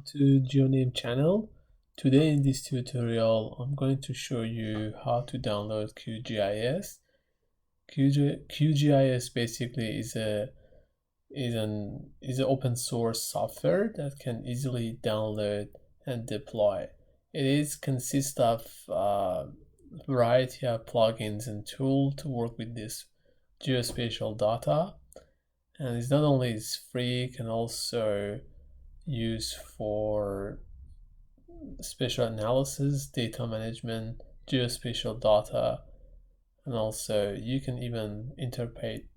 to GeoName channel. Today in this tutorial I'm going to show you how to download QGIS. QGIS basically is an open source software that can easily download and deploy. It consists of a variety of plugins and tools to work with this geospatial data, and it's not only is free, it can also use for spatial analysis, data management, geospatial data, and also you can even interpret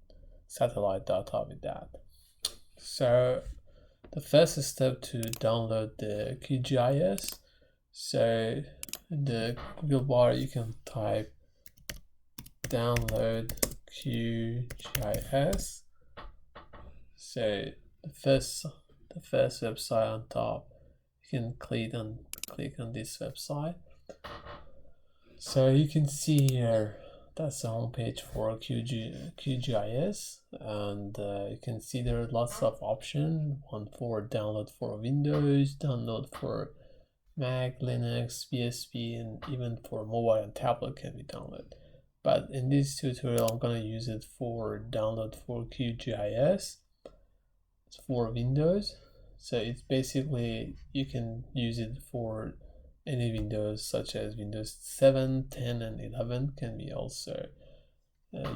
satellite data with that. So the first step to download the QGIS, so in the Google bar you can type download QGIS. So the first website on top, you can click on this website. So you can see here that's the homepage for QGIS, and you can see there are lots of options. One for download for Windows, download for Mac, Linux, BSP, and even for mobile and tablet can be downloaded. But in this tutorial I'm going to use it for download for QGIS. It's for Windows, so it's basically you can use it for any Windows such as Windows 7, 10, and 11 can be also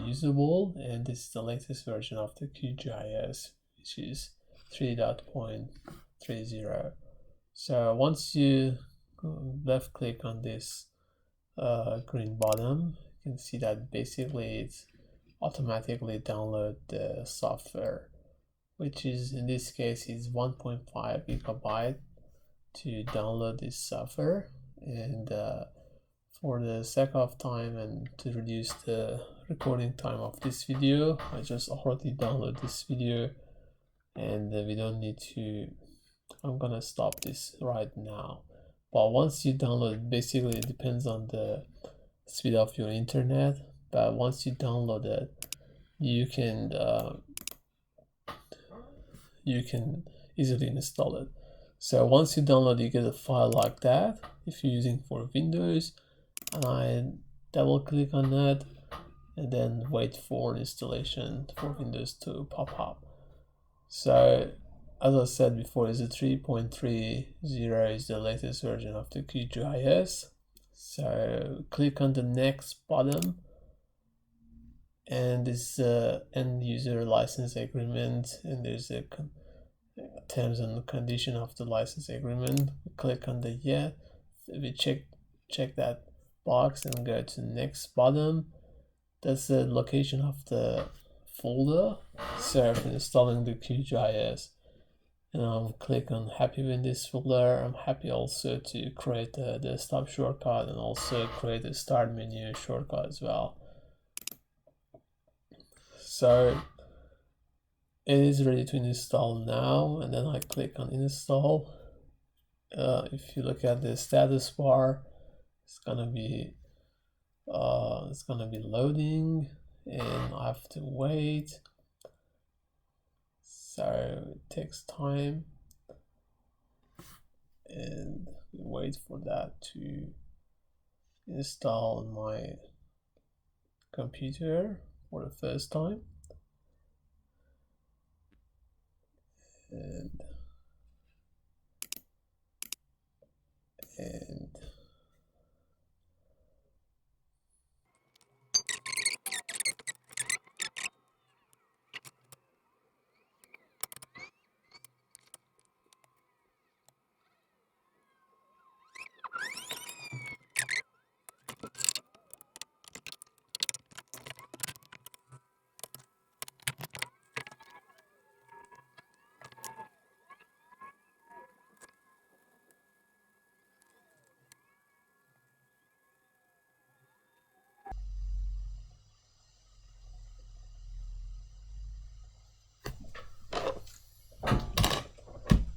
usable. And this is the latest version of the QGIS, which is 3.30. So once you left click on this green button, you can see that basically it's automatically download the software, which is in this case is 1.5 gigabyte to download this software. And for the sake of time and to reduce the recording time of this video, I just already download this video, and we don't need to. I'm gonna stop this right now. But once you download, basically it depends on the speed of your internet, but once you download it, you can easily install it. So once you download, you get a file like that if you're using for Windows, and I double click on that and then wait for installation for Windows to pop up. So as I said before, is a 3.30 is the latest version of the QGIS. So click on the next button, and this end user license agreement, and there's a terms and condition of the license agreement. We click on the yeah, we check that box and go to the next button. That's the location of the folder. So after installing the QGIS, and I'll click on happy with this folder. I'm happy also to create the desktop shortcut and also create a start menu shortcut as well. So it is ready to install now, and then I click on install. If you look at the status bar, it's gonna be loading, and I have to wait. So it takes time, and wait for that to install on my computer for the first time. And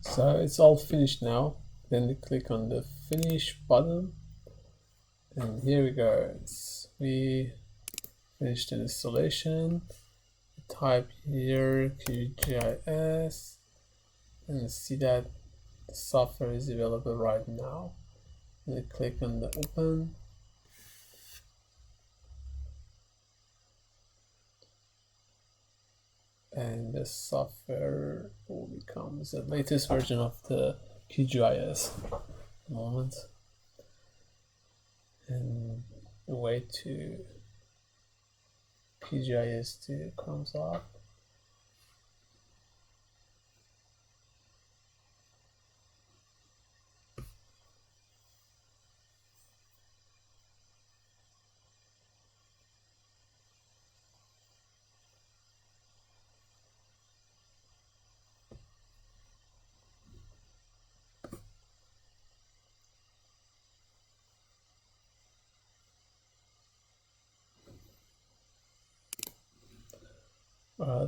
so it's all finished now. Then you click on the finish button, and here we go. We finished the installation. Type here QGIS and see that the software is available right now. You click on the open, and the software will become the latest version of the QGIS at the moment. And wait to QGIS to comes up.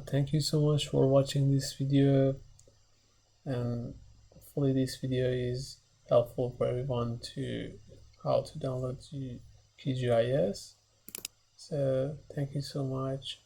Thank you so much for watching this video, and hopefully this video is helpful for everyone to how to download QGIS. So thank you so much.